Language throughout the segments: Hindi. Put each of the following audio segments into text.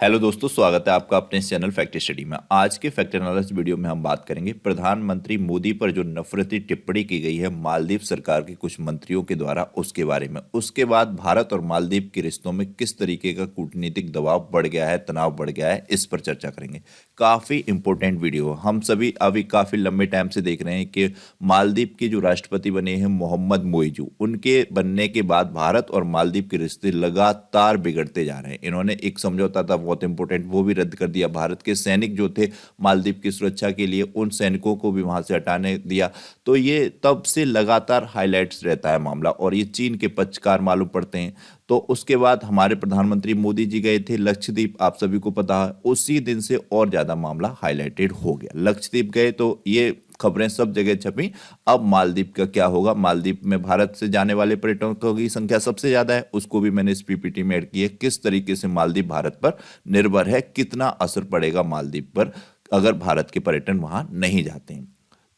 हेलो दोस्तों, स्वागत है आपका अपने इस चैनल फैक्ट स्टडी में। आज के फैक्ट एनालिसिस वीडियो में हम बात करेंगे प्रधानमंत्री मोदी पर जो नफरती टिप्पणी की गई है मालदीव सरकार के कुछ मंत्रियों के द्वारा, उसके बारे में। उसके बाद भारत और मालदीव के रिश्तों में किस तरीके का कूटनीतिक दबाव बढ़ गया है, तनाव बढ़ गया है, इस पर चर्चा करेंगे। काफ़ी इंपॉर्टेंट वीडियो। हम सभी अभी काफ़ी लंबे टाइम से देख रहे हैं कि मालदीव के जो राष्ट्रपति बने हैं मोहम्मद मोइजू, उनके बनने के बाद भारत और मालदीव के रिश्ते लगातार बिगड़ते जा रहे हैं। इन्होंने एक समझौता था बहुत इंपॉर्टेंट, वो भी रद्द कर दिया। भारत के सैनिक जो थे मालदीव की सुरक्षा के लिए, उन सैनिकों को भी वहां से हटाने दिया। तो ये तब से लगातार हाईलाइट्स रहता है मामला, और ये चीन के पक्षकार मालूम पड़ते हैं। तो उसके बाद हमारे प्रधानमंत्री मोदी जी गए थे लक्षद्वीप, आप सभी को पता है। उसी दिन से और ज्यादा मामला हाईलाइटेड हो गया। लक्षद्वीप गए तो ये खबरें सब जगह छपी। अब मालदीव का क्या होगा? मालदीव में भारत से जाने वाले पर्यटकों की संख्या सबसे ज्यादा है, उसको भी मैंने इस पीपीटी में ऐड की है। किस तरीके से मालदीव भारत पर निर्भर है, कितना असर पड़ेगा मालदीव पर अगर भारत के पर्यटन वहां नहीं जाते हैं।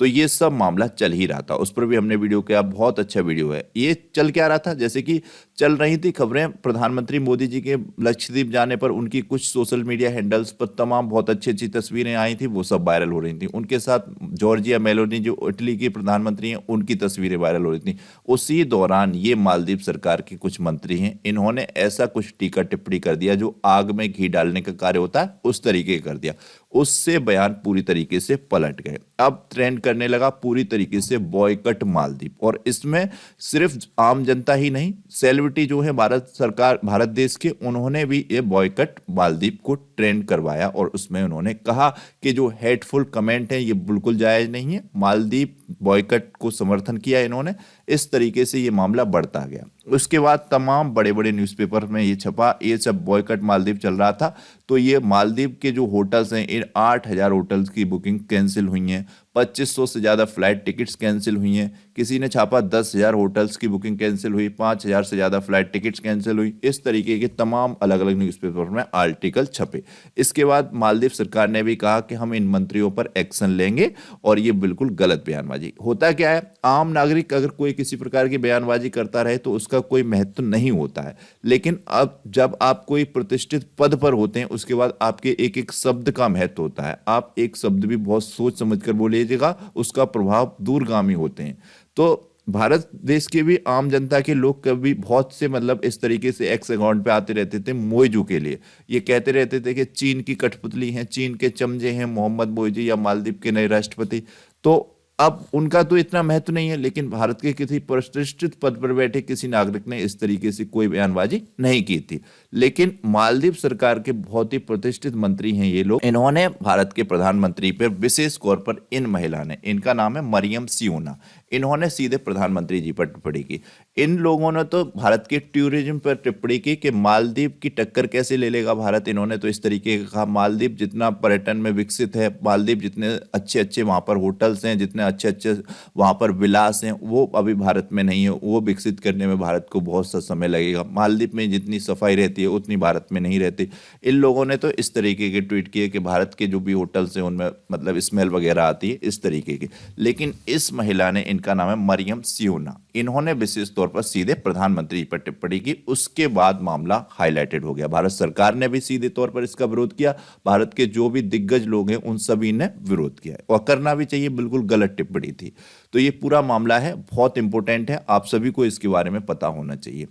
तो ये सब मामला चल ही रहा था, उस पर भी हमने वीडियो किया। बहुत अच्छा वीडियो है। ये चल क्या रहा था, जैसे कि चल रही थी खबरें प्रधानमंत्री मोदी जी के लक्षद्वीप जाने पर। उनकी कुछ सोशल मीडिया हैंडल्स पर तमाम बहुत अच्छी अच्छी तस्वीरें आई थी, वो सब वायरल हो रही थी। उनके साथ जॉर्जिया मेलोनी जो इटली की प्रधानमंत्री हैं, उनकी तस्वीरें वायरल हो रही थी। उसी दौरान ये मालदीव सरकार के कुछ मंत्री हैं, इन्होंने ऐसा कुछ टीका टिप्पणी कर दिया जो आग में घी डालने का कार्य होता है, उस तरीके कर दिया। उससे बयान पूरी तरीके से पलट गए। अब ट्रेंड करने लगा पूरी तरीके से बॉयकट मालदीव। और इसमें सिर्फ आम जनता ही नहीं, सेलिब्रिटी जो है भारत सरकार, भारत देश के, उन्होंने भी ये बॉयकट मालदीव को ट्रेंड करवाया। और उसमें उन्होंने कहा कि जो हेटफुल कमेंट है ये बिल्कुल जायज नहीं है। मालदीव बॉयकट को समर्थन किया इन्होंने। इस तरीके से ये मामला बढ़ता गया। उसके बाद तमाम बड़े बड़े न्यूज़पेपर में ये छपा, ये सब बॉयकट मालदीव चल रहा था। तो ये मालदीव के जो होटल्स हैं, इन 8,000 होटल्स की बुकिंग कैंसिल हुई हैं। 2500 से ज़्यादा फ्लाइट टिकट्स कैंसिल हुई हैं। किसी ने छापा 10,000 होटल्स की बुकिंग कैंसिल हुई, 5,000 से ज़्यादा फ्लाइट टिकट्स कैंसिल हुई। इस तरीके के तमाम अलग अलग न्यूज़पेपर में आर्टिकल छपे। इसके बाद मालदीव सरकार ने भी कहा कि हम इन मंत्रियों पर एक्शन लेंगे, और ये बिल्कुल गलत बयानबाजी। होता क्या है, आम नागरिक अगर कोई किसी प्रकार की बयानबाजी करता रहे तो उसका कोई महत्व नहीं होता है। लेकिन अब जब आप कोई प्रतिष्ठित पद पर होते हैं, उसके बाद आपके एक एक शब्द का महत्व होता है। आप एक शब्द भी बहुत सोच समझकर बोलिएगा, उसका प्रभाव दूरगामी होते हैं। तो भारत देश के भी आम जनता के लोग कभी बहुत से इस तरीके से एक्स अकाउंट पे आते रहते थे मोइजू के लिए। ये कहते रहते थे कि चीन की कठपुतली हैं, चीन के चमचे हैं मोहम्मद मोइजू या मालदीव के नए राष्ट्रपति। तो अब उनका तो इतना महत्व नहीं है, लेकिन भारत के किसी प्रतिष्ठित पद पर बैठे किसी नागरिक ने इस तरीके से कोई बयानबाजी नहीं की थी। लेकिन मालदीव सरकार के बहुत ही प्रतिष्ठित मंत्री हैं ये लोग, इन्होंने भारत के प्रधानमंत्री पर विशेष तौर पर इन महिला ने, इनका नाम है मरियम सियोना, इन्होंने सीधे प्रधानमंत्री जी पर टिप्पणी की। इन लोगों ने तो भारत के टूरिज्म पर टिप्पणी की कि मालदीव की टक्कर कैसे ले लेगा भारत। इन्होंने तो इस तरीके का कहा, मालदीव जितना पर्यटन में विकसित है, मालदीव जितने अच्छे अच्छे वहाँ पर होटल्स हैं, जितने अच्छे अच्छे वहाँ पर विलास हैं, वो अभी भारत में नहीं है। वो विकसित करने में भारत को बहुत सा समय लगेगा। मालदीव में जितनी सफाई रहती है उतनी भारत में नहीं रहती। इन लोगों ने तो इस तरीके के ट्वीट किए कि भारत के जो भी होटल्स हैं उनमें स्मेल वगैरह आती है, इस तरीके की। लेकिन इस महिला ने, इनका नाम है मरियम सियोना, इन्होंने विशेष तौर पर सीधे प्रधानमंत्री पर टिप्पणी की। उसके बाद मामला हाईलाइटेड हो गया। भारत सरकार ने भी सीधे तौर पर इसका विरोध किया। भारत के जो भी दिग्गज लोग हैं उन सभी ने विरोध किया, और करना भी चाहिए, बिल्कुल गलत टिप्पणी थी। तो ये पूरा मामला है, बहुत इंपॉर्टेंट है, आप सभी को इसके बारे में पता होना चाहिए।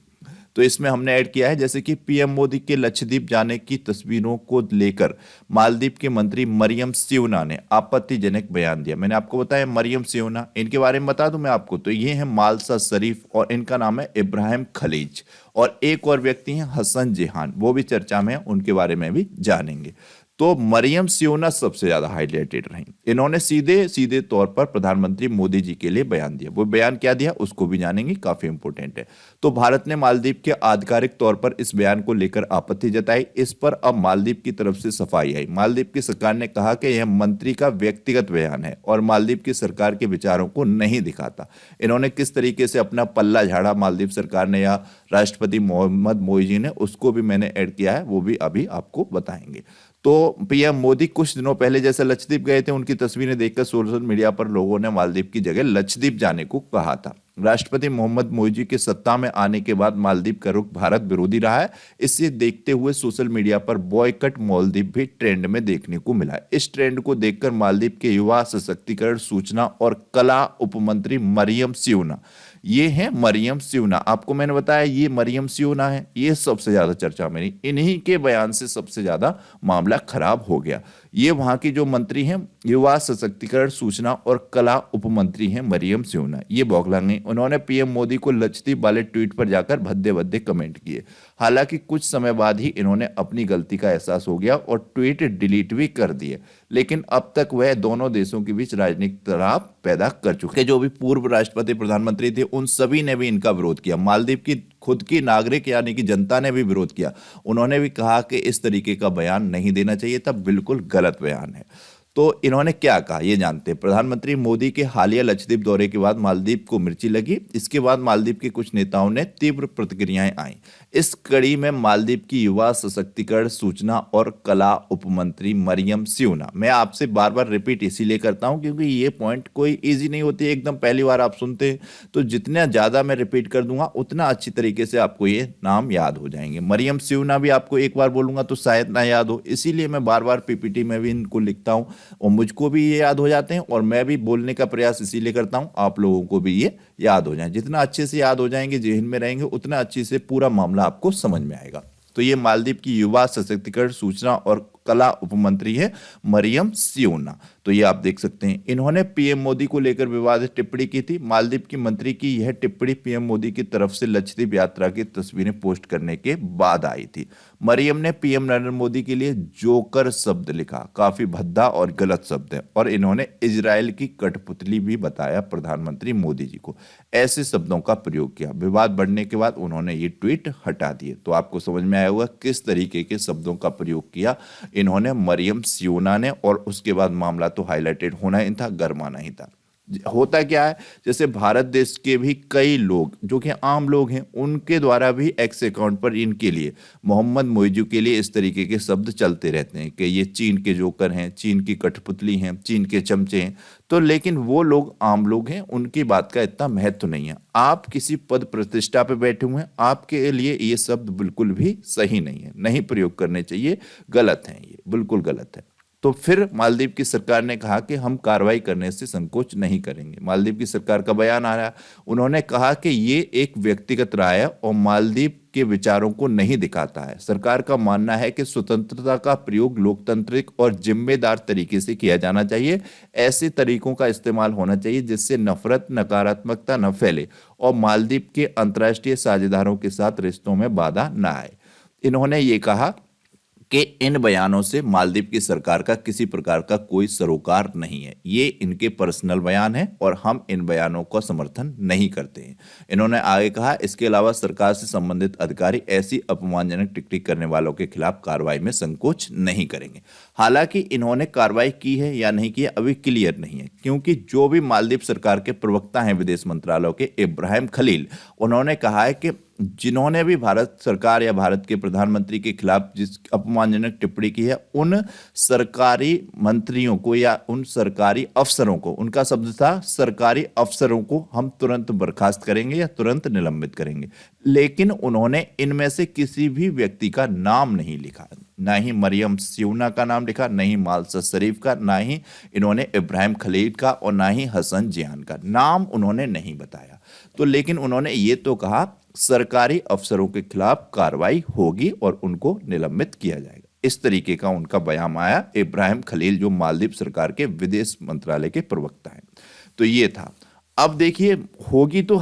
तो इसमें हमने ऐड किया है, जैसे कि पीएम मोदी के लक्षद्वीप जाने की तस्वीरों को लेकर मालदीव के मंत्री मरियम सियोना ने आपत्तिजनक बयान दिया। मैंने आपको बताया मरियम सियोना, इनके बारे में बता दूं मैं आपको, तो ये है मालसा शरीफ, और इनका नाम है इब्राहिम खलीज। और एक और व्यक्ति हैं हसन जेहान, वो भी चर्चा में है, उनके बारे में भी जानेंगे। तो मरियम सियोना सबसे ज्यादा हाईलाइटेड रही। इन्होंने सीधे सीधे तौर पर प्रधानमंत्री मोदी जी के लिए बयान दिया। वो बयान क्या दिया उसको भी जानेंगे, काफी इंपॉर्टेंट है। तो भारत ने मालदीव के आधिकारिक तौर पर इस बयान को लेकर आपत्ति जताई। इस पर अब मालदीव की तरफ से सफाई आई। मालदीव की सरकार ने कहा कि यह मंत्री का व्यक्तिगत बयान है और मालदीव की सरकार के विचारों को नहीं दिखाता। इन्होंने किस तरीके से अपना पल्ला झाड़ा मालदीव सरकार ने या राष्ट्रपति मोहम्मद मोइजू ने, उसको भी मैंने ऐड किया है, वो भी अभी आपको बताएंगे। तो पीएम मोदी कुछ दिनों पहले जैसे लक्षद्वीप गए थे, उनकी तस्वीरें देखकर सोशल मीडिया पर लोगों ने मालदीव की जगह लक्षद्वीप जाने को कहा था। राष्ट्रपति मोहम्मद मोईजी के सत्ता में आने के बाद मालदीव का रुख भारत विरोधी रहा है। इसे देखते हुए सोशल मीडिया पर बॉयकट मालदीव भी ट्रेंड में देखने को मिला है। इस ट्रेंड को देखकर मालदीव के युवा सशक्तिकरण, सूचना और कला उपमंत्री मरियम सियोना, ये है मरियम सियोना, आपको मैंने बताया ये मरियम सियोना है, ये सबसे ज्यादा चर्चा में रही। इन्हीं के बयान से सबसे ज्यादा मामला खराब हो गया। ये वहां की जो मंत्री हैं, युवा सशक्तिकरण, सूचना और कला उपमंत्री हैं मरियम सियोना, ये बौखला गई। उन्होंने पीएम मोदी को लक्षद्वीप वाले ट्वीट पर जाकर भद्दे भद्दे कमेंट किए। हालांकि कुछ समय बाद ही इन्होंने अपनी गलती का एहसास हो गया और ट्वीट डिलीट भी कर दिए, लेकिन अब तक वह दोनों देशों के बीच राजनीतिक तनाव पैदा कर चुके हैं। जो भी पूर्व राष्ट्रपति, प्रधानमंत्री थे, उन सभी ने भी इनका विरोध किया। मालदीव की खुद की नागरिक यानी कि जनता ने भी विरोध किया। उन्होंने भी कहा कि इस तरीके का बयान नहीं देना चाहिए था, बिल्कुल गलत बयान है। तो इन्होंने क्या कहा ये जानते हैं। प्रधानमंत्री मोदी के हालिया लक्षद्वीप दौरे के बाद मालदीव को मिर्ची लगी। इसके बाद मालदीव के कुछ नेताओं ने तीव्र प्रतिक्रियाएं आई। इस कड़ी में मालदीव की युवा सशक्तिकरण, सूचना और कला उपमंत्री मरियम सियोना, मैं आपसे बार बार रिपीट इसीलिए करता हूं क्योंकि ये पॉइंट कोई इजी नहीं होती, एकदम पहली बार आप सुनते हैं, तो जितना ज्यादा मैं रिपीट कर दूंगा उतना अच्छी तरीके से आपको ये नाम याद हो जाएंगे। मरियम सियोना भी आपको एक बार बोलूंगा तो शायद ना याद हो, इसीलिए मैं बार बार पीपीटी में भी इनको लिखता हूं और मुझको भी ये याद हो जाते हैं और मैं भी बोलने का प्रयास इसीलिए करता हूं आप लोगों को भी ये याद हो जाए। जितना अच्छे से याद हो जाएंगे, जेहन में रहेंगे, उतना अच्छे से पूरा मामला आपको समझ में आएगा। तो ये मालदीव की युवा सशक्तिकरण, सूचना और कला उपमंत्री है मरियम सियोना। तो ये आप देख सकते हैं, इन्होंने पीएम मोदी को लेकर विवादित टिप्पणी की थी। मालदीव की मंत्री की यह टिप्पणी पीएम मोदी की तरफ से लक्षद्वीप यात्रा की तस्वीरें पोस्ट करने के बाद आई थी। मरियम ने पीएम नरेंद्र मोदी के लिए जोकर शब्द लिखा, काफी भद्दा और गलत शब्द है, और इन्होंने इजराइल की कठपुतली भी बताया प्रधानमंत्री मोदी जी को। ऐसे शब्दों का प्रयोग किया। विवाद बढ़ने के बाद उन्होंने ये ट्वीट हटा दिए। तो आपको समझ में आया होगा किस तरीके के शब्दों का प्रयोग किया इन्होंने मरियम सियोना ने, और उसके बाद मामला तो हाईलाइटेड होना ही था, गरमाना ही था। होता क्या है, जैसे भारत देश के भी कई लोग जो कि आम लोग हैं, उनके द्वारा भी एक्स अकाउंट पर इनके लिए, मोहम्मद मोईजी के लिए इस तरीके के शब्द चलते रहते हैं कि ये चीन के जोकर हैं, चीन की कठपुतली हैं, चीन के चमचे हैं। तो लेकिन वो लोग आम लोग हैं, उनकी बात का इतना महत्व नहीं है। आप किसी पद प्रतिष्ठा पे बैठे हुए हैं, आपके लिए ये शब्द बिल्कुल भी सही नहीं है, नहीं प्रयोग करने चाहिए, गलत है, ये बिल्कुल गलत है। तो फिर मालदीव की सरकार ने कहा कि हम कार्रवाई करने से संकोच नहीं करेंगे। मालदीव की सरकार का बयान आ रहा है, उन्होंने कहा कि ये एक व्यक्तिगत राय है और मालदीव के विचारों को नहीं दिखाता है। सरकार का मानना है कि स्वतंत्रता का प्रयोग लोकतांत्रिक और जिम्मेदार तरीके से किया जाना चाहिए। ऐसे तरीकों का इस्तेमाल होना चाहिए जिससे नफरत, नकारात्मकता न फैले और मालदीव के अंतर्राष्ट्रीय साझेदारों के साथ रिश्तों में बाधा न आए। इन्होंने ये कहा कि इन बयानों से मालदीव की सरकार का किसी प्रकार का कोई सरोकार नहीं है, ये इनके पर्सनल बयान है और हम इन बयानों का समर्थन नहीं करते हैं। इन्होंने आगे कहा, इसके अलावा सरकार से संबंधित अधिकारी ऐसी अपमानजनक टिप्पणी करने वालों के खिलाफ कार्रवाई में संकोच नहीं करेंगे। हालांकि इन्होंने कार्रवाई की है या नहीं की है अभी क्लियर नहीं है, क्योंकि जो भी मालदीव सरकार के प्रवक्ता हैं विदेश मंत्रालय के, इब्राहिम खलील, उन्होंने कहा है कि जिन्होंने भी भारत सरकार या भारत के प्रधानमंत्री के खिलाफ जिस अपमानजनक टिप्पणी की है, उन सरकारी मंत्रियों को या उन सरकारी अफसरों को, उनका शब्द था सरकारी अफसरों को हम तुरंत बर्खास्त करेंगे या तुरंत निलंबित करेंगे। लेकिन उन्होंने इनमें से किसी भी व्यक्ति का नाम नहीं लिखा, ना ही मरियम सियोना का नाम लिखा, ना ही मालसा शरीफ का, ना ही इन्होंने इब्राहिम खलील का और ना ही हसन जियान का नाम उन्होंने नहीं बताया। तो लेकिन उन्होंने ये तो कहा सरकारी अफसरों के खिलाफ कार्रवाई होगी और उनको निलंबित किया जाएगा। इस तरीके का उनका बयान आया, इब्राहिम खलील जो मालदीव सरकार के विदेश मंत्रालय के प्रवक्ता हैं। तो ये था। अब देखिए, होगी तो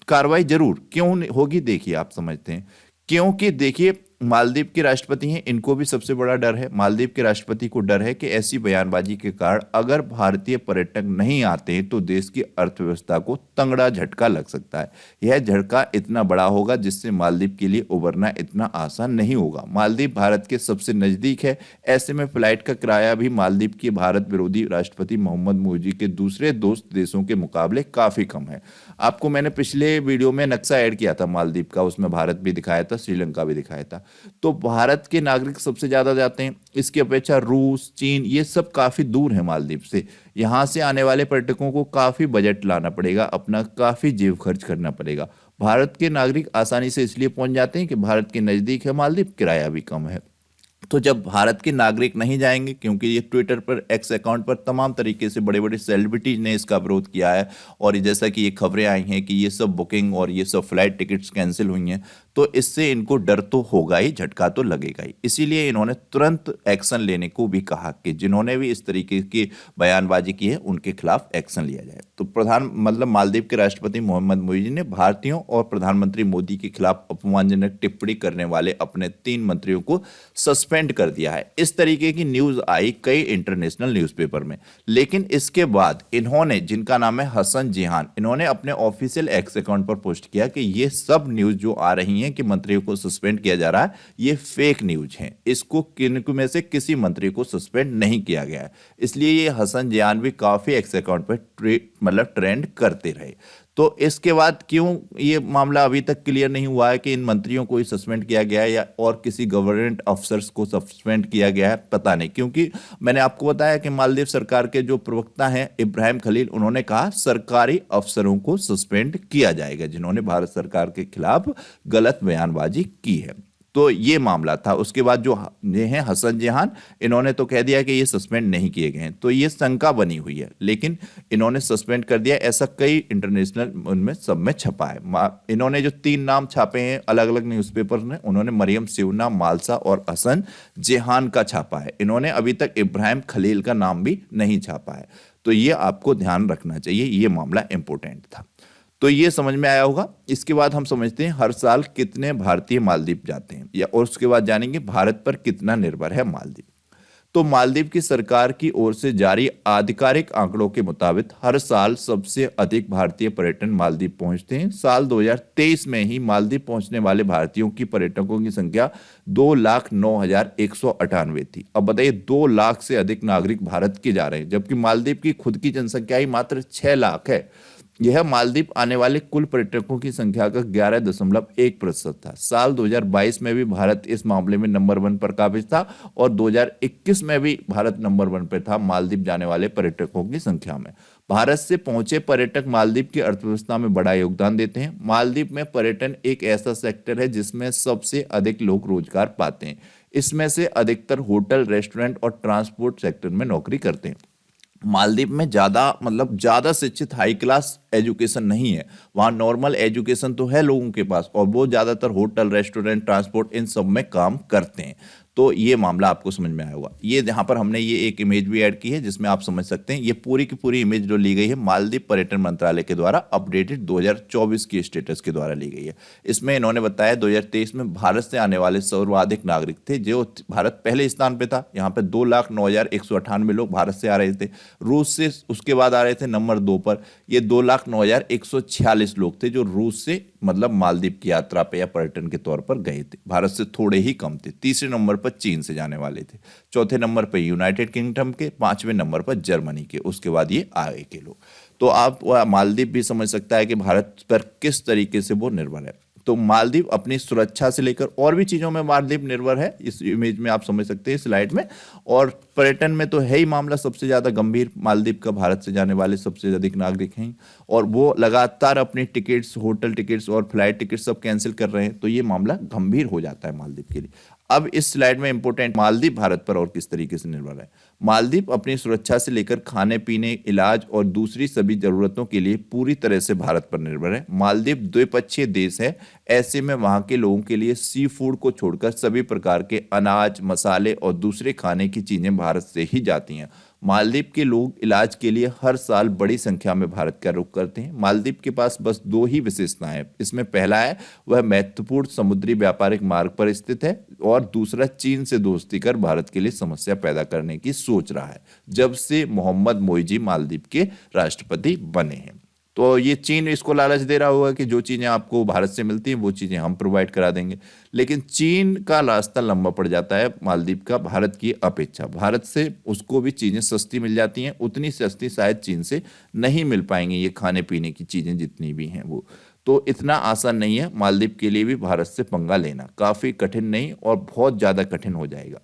कार्रवाई जरूर, क्यों होगी देखिए, आप समझते हैं, क्योंकि देखिए मालदीव के राष्ट्रपति हैं, इनको भी सबसे बड़ा डर है। मालदीव के राष्ट्रपति को डर है कि ऐसी बयानबाजी के कारण अगर भारतीय पर्यटक नहीं आते हैं तो देश की अर्थव्यवस्था को तगड़ा झटका लग सकता है। यह झटका इतना बड़ा होगा जिससे मालदीव के लिए उबरना इतना आसान नहीं होगा। मालदीव भारत के सबसे नजदीक है, ऐसे में फ्लाइट का किराया भी मालदीव के भारत विरोधी राष्ट्रपति मोहम्मद मोईजी के दूसरे दोस्त देशों के मुकाबले काफी कम है। आपको मैंने पिछले वीडियो में नक्शा ऐड किया था मालदीव का, उसमें भारत भी दिखाया था, श्रीलंका भी दिखाया था। तो भारत के नागरिक सबसे ज़्यादा जाते हैं। इसकी अपेक्षा रूस, चीन ये सब काफ़ी दूर है मालदीव से। यहाँ से आने वाले पर्यटकों को काफ़ी बजट लाना पड़ेगा, अपना काफ़ी जेब खर्च करना पड़ेगा। भारत के नागरिक आसानी से इसलिए पहुंच जाते हैं कि भारत के नज़दीक है मालदीव, किराया भी कम है। तो जब भारत के नागरिक नहीं जाएंगे, क्योंकि ये ट्विटर पर, एक्स अकाउंट पर तमाम तरीके से बड़े बड़े सेलिब्रिटीज ने इसका विरोध किया है, और जैसा कि ये खबरें आई हैं कि ये सब बुकिंग और ये सब फ्लाइट टिकट्स कैंसिल हुई हैं, तो इससे इनको डर तो होगा ही, झटका तो लगेगा ही। इसीलिए इन्होंने तुरंत एक्शन लेने को भी कहा कि जिन्होंने भी इस तरीके की बयानबाजी की है उनके खिलाफ एक्शन लिया जाए। तो मालदीव के राष्ट्रपति मोहम्मद मोइजी ने भारतीयों और प्रधानमंत्री मोदी के खिलाफ अपमानजनक टिप्पणी करने वाले अपने 3 मंत्रियों को सस्पेंड कर दिया है। इस तरीके की न्यूज आई कई इंटरनेशनल न्यूज़पेपर में। लेकिन इसके बाद इन्होंने, जिनका नाम है हसन जिहान, इन्होंने अपने ऑफिशियल एक्स अकाउंट पर पोस्ट किया कि ये सब न्यूज जो आ रही हैं कि मंत्रियों को सस्पेंड किया जा रहा है, ये फेक न्यूज हैं। इसको किनको में से किसी मंत्री को सस्पेंड नहीं किया गया है। इसलिए ये हसन जिहान भी काफी एक्स अकाउंट पर ट्रेंड करते रहे। तो इसके बाद क्यों ये मामला अभी तक क्लियर नहीं हुआ है कि इन मंत्रियों को ही सस्पेंड किया गया है या और किसी गवर्नमेंट अफसर्स को सस्पेंड किया गया है, पता नहीं। क्योंकि मैंने आपको बताया कि मालदीव सरकार के जो प्रवक्ता हैं इब्राहिम खलील, उन्होंने कहा सरकारी अफसरों को सस्पेंड किया जाएगा जिन्होंने भारत सरकार के खिलाफ गलत बयानबाजी की है। तो ये मामला था। उसके बाद जो ये हैं हसन जिहान, इन्होंने तो कह दिया कि ये सस्पेंड नहीं किए गए हैं। तो ये शंका बनी हुई है, लेकिन इन्होंने सस्पेंड कर दिया, ऐसा कई इंटरनेशनल उनमें सब में छपा है। इन्होंने जो 3 नाम छापे हैं अलग अलग न्यूज़पेपर ने, उन्होंने मरियम सिवना, मालसा और हसन जिहान का छापा है। इन्होंने अभी तक इब्राहिम खलील का नाम भी नहीं छापा है। तो ये आपको ध्यान रखना चाहिए, ये मामला इंपॉर्टेंट था। तो ये समझ में आया होगा। इसके बाद हम समझते हैं हर साल कितने भारतीय मालदीव जाते हैं, या और उसके बाद जानेंगे भारत पर कितना निर्भर है मालदीव। तो मालदीव की सरकार की ओर से जारी आधिकारिक आंकड़ों के मुताबिक हर साल सबसे अधिक भारतीय पर्यटन मालदीव पहुंचते हैं। साल 2023 में ही मालदीव पहुंचने वाले भारतीयों की पर्यटकों की संख्या 2,09,198 थी। अब बताइए, 2 लाख से अधिक नागरिक भारत के जा रहे हैं, जबकि मालदीव की खुद की जनसंख्या ही मात्र 6 लाख है। यह मालदीव आने वाले कुल पर्यटकों की संख्या का 11.1% था। साल 2022 में भी भारत इस मामले में नंबर 1 पर काबिज था, और 2021 में भी भारत नंबर 1 पर था मालदीव जाने वाले पर्यटकों की संख्या में। भारत से पहुंचे पर्यटक मालदीव की अर्थव्यवस्था में बड़ा योगदान देते हैं। मालदीव में पर्यटन एक ऐसा सेक्टर है जिसमें सबसे अधिक लोग रोजगार पाते हैं। इसमें से अधिकतर होटल, रेस्टोरेंट और ट्रांसपोर्ट सेक्टर में नौकरी करते हैं। मालदीव में ज़्यादा शिक्षित हाई क्लास एजुकेशन नहीं है। वहाँ नॉर्मल एजुकेशन तो है लोगों के पास, और वो ज़्यादातर होटल, रेस्टोरेंट, ट्रांसपोर्ट इन सब में काम करते हैं। तो ये मामला आपको समझ में आया होगा। ये यहाँ पर हमने ये एक इमेज भी ऐड की है जिसमें आप समझ सकते हैं। ये पूरी की पूरी इमेज जो ली गई है मालदीव पर्यटन मंत्रालय के द्वारा अपडेटेड 2024 की स्टेटस के द्वारा ली गई है। इसमें इन्होंने बताया 2023 में भारत से आने वाले सर्वाधिक नागरिक थे। जो भारत पहले स्थान पे था, यहाँ पे 2,09,198 लोग भारत से आ रहे थे। रूस से उसके बाद आ रहे थे नंबर 2 पर, ये 2,09,146 लोग थे जो रूस से मालदीव की यात्रा पे या पर्यटन के तौर पर गए थे। भारत से थोड़े ही कम थे। तीसरे नंबर पर चीन से जाने वाले थे, चौथे नंबर पर यूनाइटेड किंगडम के, 5वें नंबर पर जर्मनी के, उसके बाद ये आगे के लोग। तो आप मालदीव भी समझ सकता है कि भारत पर किस तरीके से वो निर्भर है। तो मालदीव अपनी सुरक्षा से लेकर और भी चीज़ों में मालदीव निर्भर है। इस इमेज में आप समझ सकते हैं, स्लाइड में। और पर्यटन में तो है ही मामला सबसे ज़्यादा गंभीर। मालदीव का भारत से जाने वाले सबसे अधिक नागरिक हैं, और वो लगातार अपनी टिकट्स, होटल टिकट्स और फ्लाइट टिकट्स सब कैंसिल कर रहे हैं। तो ये मामला गंभीर हो जाता है मालदीव के लिए। अब इस स्लाइड में इंपॉर्टेंट, मालदीव भारत पर और किस तरीके से निर्भर है। मालदीव अपनी सुरक्षा से लेकर खाने पीने, इलाज और दूसरी सभी जरूरतों के लिए पूरी तरह से भारत पर निर्भर है। मालदीव द्विपक्षीय देश है, ऐसे में वहां के लोगों के लिए सी फूड को छोड़कर सभी प्रकार के अनाज, मसाले और दूसरे खाने की चीजें भारत से ही जाती हैं। मालदीव के लोग इलाज के लिए हर साल बड़ी संख्या में भारत का रुख करते हैं। मालदीव के पास बस 2 ही विशेषताएं हैं। इसमें पहला है वह महत्वपूर्ण समुद्री व्यापारिक मार्ग पर स्थित है, और दूसरा चीन से दोस्ती कर भारत के लिए समस्या पैदा करने की सोच रहा है जब से मोहम्मद मोइजी मालदीव के राष्ट्रपति बने हैं। तो ये चीन इसको लालच दे रहा होगा कि जो चीज़ें आपको भारत से मिलती हैं वो चीज़ें हम प्रोवाइड करा देंगे, लेकिन चीन का रास्ता लंबा पड़ जाता है मालदीव का भारत की अपेक्षा। भारत से उसको भी चीज़ें सस्ती मिल जाती हैं, उतनी सस्ती शायद चीन से नहीं मिल पाएंगी ये खाने पीने की चीज़ें जितनी भी हैं वो। तो इतना आसान नहीं है मालदीव के लिए भी भारत से पंगा लेना, काफ़ी कठिन नहीं और बहुत ज़्यादा कठिन हो जाएगा।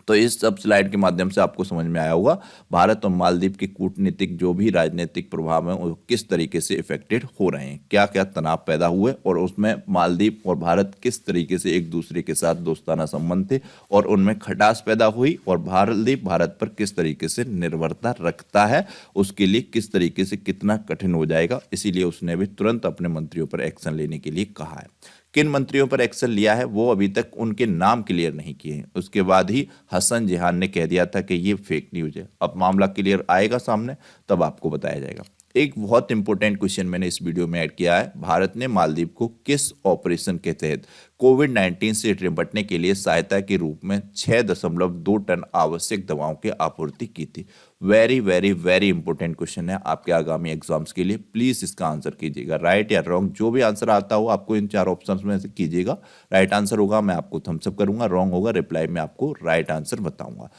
तो इस सब स्लाइड के माध्यम से आपको समझ में आया होगा भारत और मालदीव के कूटनीतिक जो भी राजनीतिक प्रभाव हैं वो किस तरीके से इफेक्टेड हो रहे हैं, क्या क्या तनाव पैदा हुए और उसमें मालदीव और भारत किस तरीके से एक दूसरे के साथ दोस्ताना संबंध थे और उनमें खटास पैदा हुई और मालदीव भारत पर किस तरीके से निर्भरता रखता है, उसके लिए किस तरीके से कितना कठिन हो जाएगा। इसीलिए उसने भी तुरंत अपने मंत्रियों पर एक्शन लेने के लिए कहा है। किन मंत्रियों पर एक्शन लिया है वो अभी तक उनके नाम क्लियर नहीं किए हैं। उसके बाद ही हसन जेहान ने कह दिया था कि ये फेक न्यूज है। अब मामला क्लियर आएगा सामने तब आपको बताया जाएगा। एक बहुत इंपॉर्टेंट क्वेश्चन मैंने इस वीडियो में ऐड किया है, भारत ने मालदीव को किस ऑपरेशन के तहत कोविड-19 से निपटने के लिए सहायता के रूप में 6.2 टन आवश्यक दवाओं की आपूर्ति की थी। Very very very important question है आपके आगामी एग्जाम्स के लिए। प्लीज इसका आंसर कीजिएगा, राइट या रॉन्ग, जो भी आंसर आता हो आपको इन 4 ऑप्शंस में से कीजिएगा। राइट आंसर होगा मैं आपको थम्स अप करूंगा, रॉन्ग होगा रिप्लाई में आपको राइट आंसर बताऊंगा।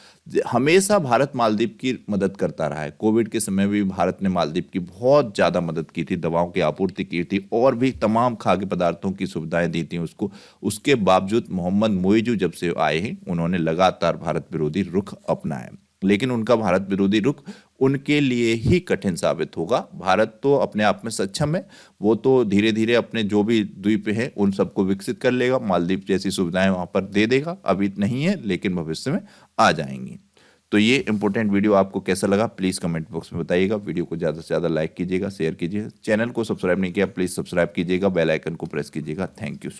हमेशा भारत मालदीव की मदद करता रहा है। कोविड के समय भी भारत ने मालदीव की बहुत ज्यादा मदद की थी, दवाओं की आपूर्ति की थी और भी तमाम खाद्य पदार्थों की सुविधाएं दी थी उसको। उसके बावजूद मोहम्मद मोइजू जब से आए हैं उन्होंने लगातार भारत विरोधी रुख अपनाया, लेकिन उनका भारत विरोधी रुख उनके लिए ही कठिन साबित होगा। भारत तो अपने आप में सक्षम है, वो तो धीरे धीरे अपने जो भी द्वीप हैं उन सबको विकसित कर लेगा, मालदीव जैसी सुविधाएं वहां पर दे देगा। अभी नहीं है लेकिन भविष्य में आ जाएंगी। तो ये इंपॉर्टेंट वीडियो आपको कैसा लगा प्लीज़ कमेंट बॉक्स में बताइएगा। वीडियो को ज़्यादा से ज़्यादा लाइक कीजिएगा, शेयर कीजिएगा। चैनल को सब्सक्राइब नहीं किया प्लीज़ सब्सक्राइब कीजिएगा, बेल आइकन को प्रेस कीजिएगा। Thank you so